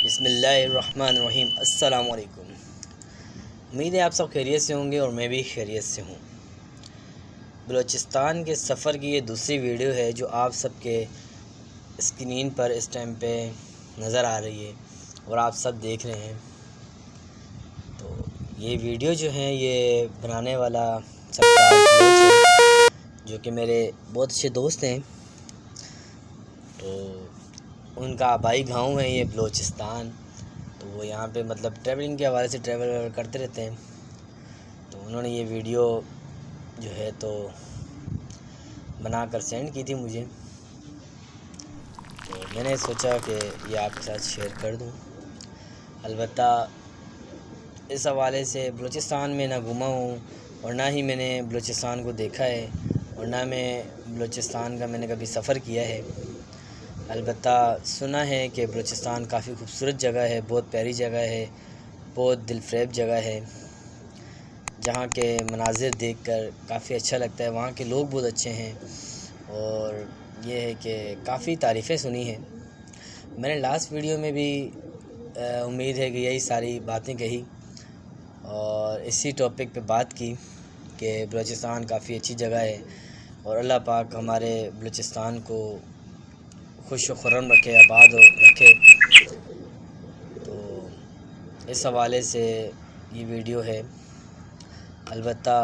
بسم اللہ الرحمن الرحیم۔ السلام علیکم۔ امید ہے آپ سب خیریت سے ہوں گے اور میں بھی خیریت سے ہوں۔ بلوچستان کے سفر کی یہ دوسری ویڈیو ہے جو آپ سب کے اسکرین پر اس ٹائم پہ نظر آ رہی ہے اور آپ سب دیکھ رہے ہیں۔ تو یہ ویڈیو جو ہے یہ بنانے والا سرکار بلوچ ہے جو کہ میرے بہت اچھے دوست ہیں۔ تو ان کا آبائی گاؤں ہے یہ بلوچستان، تو وہ یہاں پہ مطلب ٹریولنگ کے حوالے سے ٹریول کرتے رہتے ہیں۔ تو انہوں نے یہ ویڈیو جو ہے تو بنا کر سینڈ کی تھی مجھے، تو میں نے سوچا کہ یہ آپ کے ساتھ شیئر کر دوں۔ البتہ اس حوالے سے بلوچستان میں نہ گھوما ہوں اور نہ ہی میں نے بلوچستان کو دیکھا ہے اور نہ میں بلوچستان کا میں نے کبھی سفر کیا ہے۔ البتہ سنا ہے کہ بلوچستان کافی خوبصورت جگہ ہے، بہت پیاری جگہ ہے، بہت دل فریب جگہ ہے، جہاں کے مناظر دیکھ کر کافی اچھا لگتا ہے۔ وہاں کے لوگ بہت اچھے ہیں اور یہ ہے کہ کافی تعریفیں سنی ہیں۔ میں نے لاسٹ ویڈیو میں بھی امید ہے کہ یہی ساری باتیں کہی اور اسی ٹاپک پہ بات کی کہ بلوچستان کافی اچھی جگہ ہے اور اللہ پاک ہمارے بلوچستان کو خوش و خرم رکھے، آباد رکھے۔ تو اس حوالے سے یہ ویڈیو ہے۔ البتہ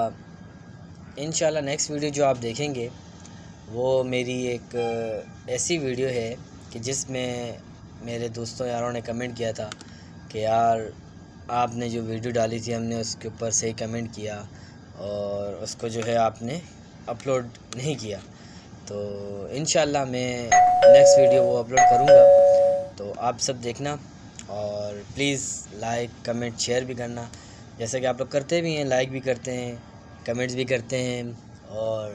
انشاءاللہ نیکسٹ ویڈیو جو آپ دیکھیں گے وہ میری ایک ایسی ویڈیو ہے کہ جس میں میرے دوستوں یاروں نے کمنٹ کیا تھا کہ یار آپ نے جو ویڈیو ڈالی تھی ہم نے اس کے اوپر صحیح کمنٹ کیا اور اس کو جو ہے آپ نے اپلوڈ نہیں کیا۔ تو انشاءاللہ میں نیکسٹ ویڈیو وہ اپلوڈ کروں گا، تو آپ سب دیکھنا اور پلیز لائک کمنٹ شیئر بھی کرنا، جیسا کہ آپ لوگ کرتے بھی ہیں، لائک بھی کرتے ہیں، کمنٹس بھی کرتے ہیں اور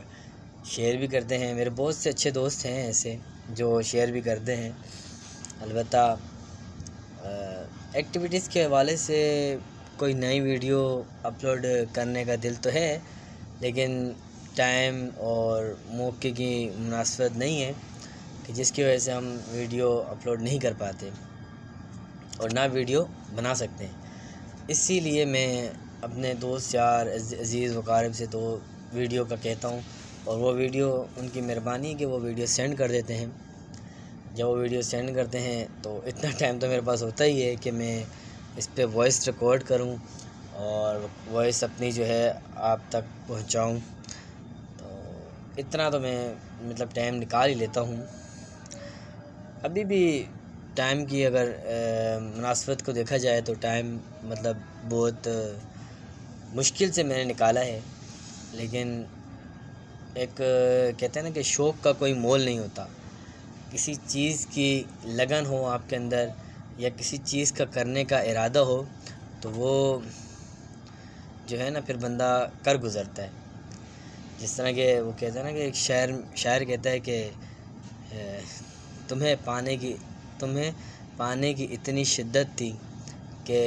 شیئر بھی کرتے ہیں۔ میرے بہت سے اچھے دوست ہیں ایسے جو شیئر بھی کرتے ہیں۔ البتہ ایکٹیویٹیز کے حوالے سے کوئی نئی ویڈیو اپلوڈ کرنے کا دل تو ہے، لیکن ٹائم اور موقع کی مناسبت نہیں ہے کہ جس کی وجہ سے ہم ویڈیو اپلوڈ نہیں کر پاتے اور نہ ویڈیو بنا سکتے ہیں۔ اسی لیے میں اپنے دوست یار عزیز و اقارب سے تو ویڈیو کا کہتا ہوں اور وہ ویڈیو ان کی مہربانی کہ وہ ویڈیو سینڈ کر دیتے ہیں۔ جب وہ ویڈیو سینڈ کرتے ہیں تو اتنا ٹائم تو میرے پاس ہوتا ہی ہے کہ میں اس پہ وائس ریکارڈ کروں اور وائس اپنی جو ہے آپ تک پہنچاؤں، تو اتنا تو میں مطلب ٹائم نکال ہی لیتا ہوں۔ ابھی بھی ٹائم کی اگر مناسبت کو دیکھا جائے تو ٹائم مطلب بہت مشکل سے میں نے نکالا ہے، لیکن ایک کہتے ہیں نا کہ شوق کا کوئی مول نہیں ہوتا۔ کسی چیز کی لگن ہو آپ کے اندر یا کسی چیز کا کرنے کا ارادہ ہو تو وہ جو ہے نا پھر بندہ کر گزرتا ہے۔ جس طرح کہ وہ کہتے ہیں نا کہ ایک شاعر کہتا ہے کہ تمہیں پانے کی اتنی شدت تھی کہ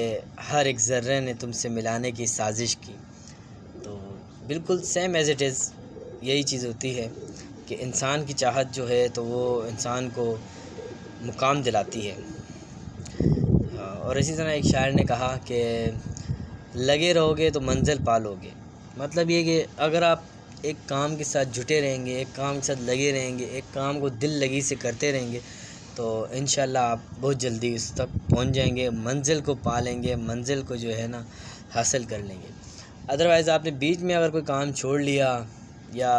ہر ایک ذرے نے تم سے ملانے کی سازش کی۔ تو بالکل سیم ایز اٹ از یہی چیز ہوتی ہے کہ انسان کی چاہت جو ہے تو وہ انسان کو مقام دلاتی ہے۔ اور اسی طرح ایک شاعر نے کہا کہ لگے رہو گے تو منزل پالو گے۔ مطلب یہ کہ اگر آپ ایک کام کے ساتھ جٹے رہیں گے، ایک کام کے ساتھ لگے رہیں گے، ایک کام کو دل لگی سے کرتے رہیں گے تو انشاءاللہ آپ بہت جلدی اس تک پہنچ جائیں گے، منزل کو پا لیں گے، منزل کو جو ہے نا حاصل کر لیں گے۔ ادروائز آپ نے بیچ میں اگر کوئی کام چھوڑ لیا یا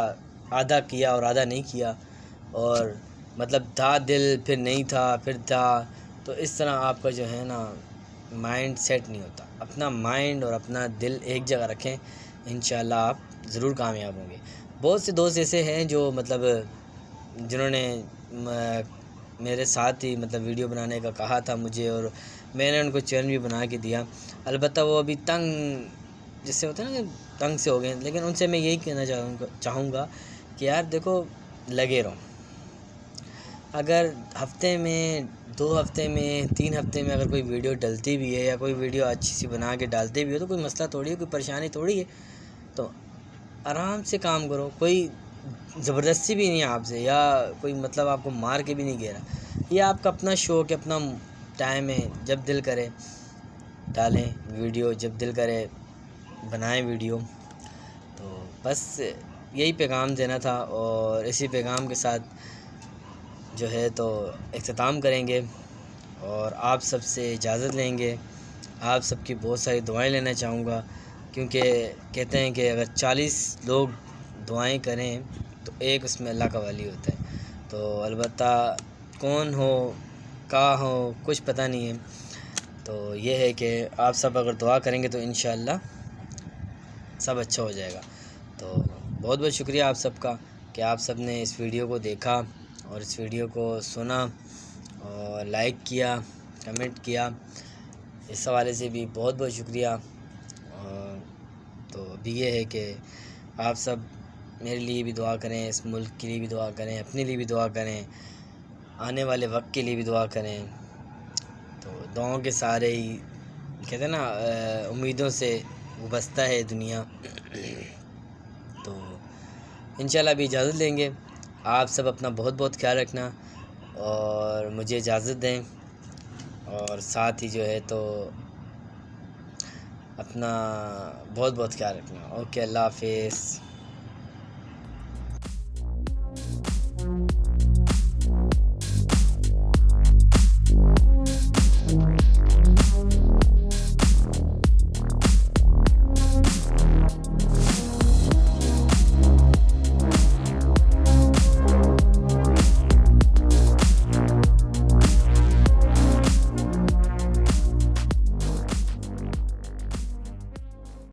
آدھا کیا اور آدھا نہیں کیا اور مطلب تھا دل پھر نہیں تھا پھر تھا، تو اس طرح آپ کا جو ہے نا مائنڈ سیٹ نہیں ہوتا۔ اپنا مائنڈ اور اپنا دل ایک جگہ رکھیں، انشاءاللہ آپ ضرور کامیاب ہوں گے۔ بہت سے دوست ایسے ہیں جو مطلب جنہوں نے میرے ساتھ ہی مطلب ویڈیو بنانے کا کہا تھا مجھے اور میں نے ان کو چینل بھی بنا کے دیا۔ البتہ وہ ابھی تنگ جس سے ہوتا ہے نا کہ تنگ سے ہو گئے، لیکن ان سے میں یہی کہنا چاہوں گا کہ یار دیکھو لگے رہو۔ اگر ہفتے میں 2 ہفتے میں 3 ہفتے میں اگر کوئی ویڈیو ڈلتی بھی ہے یا کوئی ویڈیو اچھی سی بنا کے ڈالتے بھی ہو تو کوئی مسئلہ تھوڑی ہے، کوئی پریشانی تھوڑی ہے۔ تو آرام سے کام کرو، کوئی زبردستی بھی نہیں ہے آپ سے یا کوئی مطلب آپ کو مار کے بھی نہیں گھیرا۔ یہ آپ کا اپنا شوق ہے، اپنا ٹائم ہے جب دل کرے ڈالیں ویڈیو، جب دل کرے بنائیں ویڈیو۔ تو بس یہی پیغام دینا تھا، اور اسی پیغام کے ساتھ جو ہے تو اختتام کریں گے، اور آپ سب سے اجازت لیں گے۔ آپ سب کی بہت ساری دعائیں لینا چاہوں گا، کیونکہ کہتے ہیں کہ اگر 40 لوگ دعائیں کریں تو ایک اس میں اللہ کا ولی ہوتا ہے۔ تو البتہ کون ہو کہاں ہو کچھ پتہ نہیں ہے، تو یہ ہے کہ آپ سب اگر دعا کریں گے تو انشاءاللہ سب اچھا ہو جائے گا۔ تو بہت بہت شکریہ آپ سب کا کہ آپ سب نے اس ویڈیو کو دیکھا اور اس ویڈیو کو سنا اور لائک کیا، کمنٹ کیا، اس حوالے سے بھی بہت بہت شکریہ۔ تو ابھی یہ ہے کہ آپ سب میرے لیے بھی دعا کریں، اس ملک کے لیے بھی دعا کریں، اپنے لیے بھی دعا کریں، آنے والے وقت کے لیے بھی دعا کریں۔ تو دعاؤں کے سارے ہی کہتے ہیں نا امیدوں سے وابستہ ہے دنیا۔ تو انشاءاللہ بھی اجازت لیں گے۔ آپ سب اپنا بہت بہت خیال رکھنا اور مجھے اجازت دیں، اور ساتھ ہی جو ہے تو اپنا بہت بہت خیال رکھنا۔ اوکے، اللہ حافظ۔